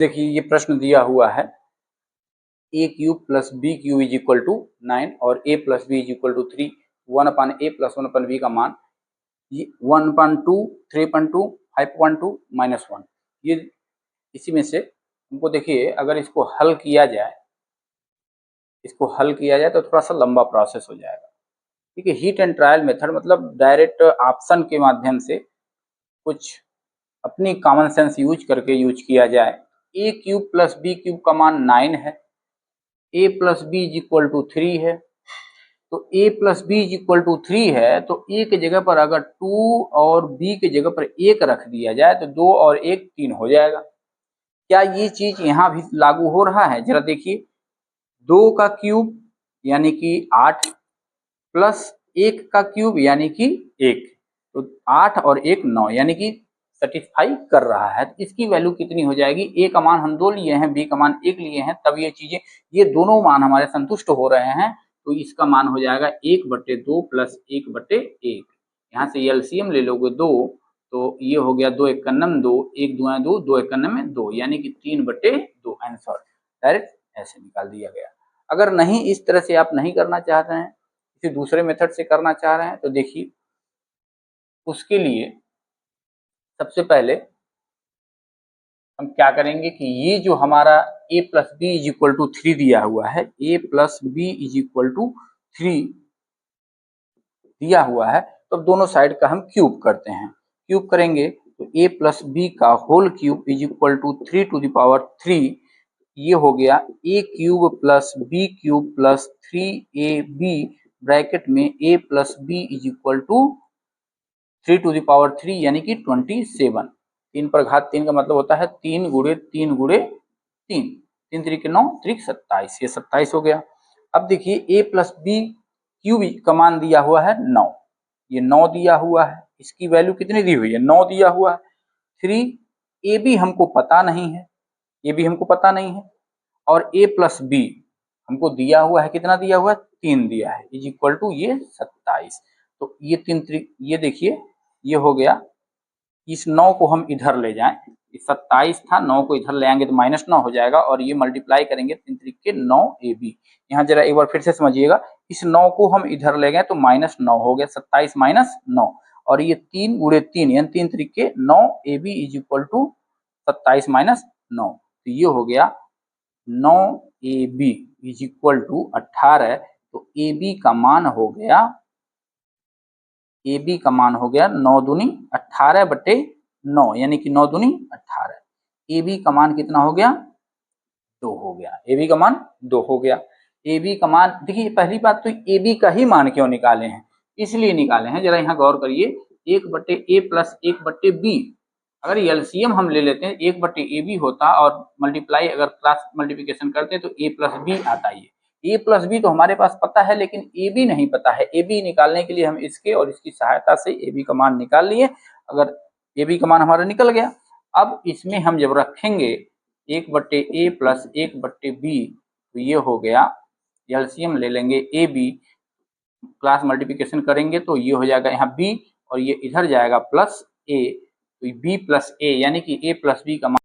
देखिए ये प्रश्न दिया हुआ है A cube plus B cube is equal to 9 और A plus B is equal to 3, 1/a plus 1/b का मान 1/2, 3/2, 5/2, -1। ये इसी में से हमको देखिए अगर इसको हल किया जाए तो थोड़ा सा लंबा प्रोसेस हो जाएगा। ठीक है, हीट एंड ट्रायल मेथड मतलब डायरेक्ट ऑप्शन के माध्यम से कुछ अपनी कॉमन सेंस यूज करके यूज किया जाए। A cube plus B cube का मान 9 है, A plus B is equal to 3 है, तो A plus B is equal to 3 है तो ए के जगह पर अगर 2 और बी के जगह पर 1 रख दिया जाए तो 2 और 1 3 हो जाएगा। क्या ये चीज यहाँ भी लागू हो रहा है? जरा देखिए, 2 का क्यूब यानी कि 8 प्लस 1 का क्यूब यानी कि 1, तो 8 और 1 9 यानी कि सेटिस्फाई कर रहा है। तो इसकी वैल्यू कितनी हो जाएगी? ए का मान हम 2 लिए हैं, बी का मान 1 लिए हैं, तब ये दोनों मान हमारे संतुष्ट हो रहे हैं, तो इसका मान हो जाएगा 1/2 प्लस 1/1। यहाँ से एलसीएम ले लोगे 2 तो ये हो गया 2 1 2, 1 2 2, 2 1 2 यानी कि 3/2 आंसर डायरेक्ट ऐसे निकाल दिया गया। अगर नहीं इस तरह से आप नहीं करना चाहते हैं, किसी दूसरे मेथड से करना चाह रहे हैं, तो देखिए उसके लिए सबसे पहले हम क्या करेंगे कि ये जो हमारा a plus B is equal to 3 दिया हुआ है, a plus B is equal to 3 दिया हुआ है, तो अब दोनों साइड का हम क्यूब करते हैं। क्यूब करेंगे तो a प्लस बी का whole cube is equal to 3 to the power 3, ये हो गया a cube plus B cube plus 3ab bracket में a plus B is equal to 3 to the power 3 यानी कि 27। 3 पर घात 3 का मतलब होता है 3 गुणे 3 गुणे 3, 3 3 9 3 27, ये 27 हो गया। अब देखिए a प्लस बी क्यूब का मान दिया हुआ है 9, ये 9 दिया हुआ है, इसकी वैल्यू कितनी दी हुई है? 9 दिया हुआ है। 3 ए बी हमको पता नहीं है, ये भी हमको पता नहीं है, और a प्लस बी हमको दिया हुआ है, कितना दिया हुआ है? 3 दिया है, इज इक्वल टू ये 27। तो ये 3 ये देखिए ये हो गया, इस 9 को हम इधर ले जाएं, 27 था, 9 को इधर ले आएंगे तो -9 हो जाएगा, और ये मल्टीप्लाई करेंगे 3 3 के 9 AB। यहाँ जरा एक बार फिर से समझिएगा, इस 9 को हम इधर ले गए तो -9 हो गया, 27 -9, और ये 3 गुणे 3 यानी 3 3 के 9 AB इज इक्वल टू 27 -9, तो ये हो गया 9 AB इज इक्वल टू 18। तो AB का मान हो गया, AB का मान हो गया 9 दूनी 18/9 यानी कि 9 दूनी 18। AB का मान कितना हो गया? 2 हो गया। AB का मान 2 हो गया। AB का मान देखिए, पहली बात तो AB का ही मान क्यों निकाले हैं? इसलिए निकाले हैं, जरा यहाँ गौर करिए, 1/a प्लस 1/b, अगर एलसीएम हम ले लेते हैं 1/ab होता और मल्टीप्लाई अगर क्रॉस मल्टीप्लिकेशन करते हैं तो a प्लस बी आता है। ए प्लस बी तो हमारे पास पता है, लेकिन ए बी नहीं पता है। ए बी निकालने के लिए हम इसके और इसकी सहायता से ए बी का मान निकाल लिए। अगर ए बी का मान हमारा निकल गया, अब इसमें हम जब रखेंगे 1/a प्लस 1/b, तो ये हो गया, एलसीएम ले लेंगे ए बी, क्लास मल्टीप्लिकेशन करेंगे तो ये हो जाएगा यहाँ b, और ये इधर जाएगा प्लस a, तो b प्लस a यानी कि a प्लस b का मान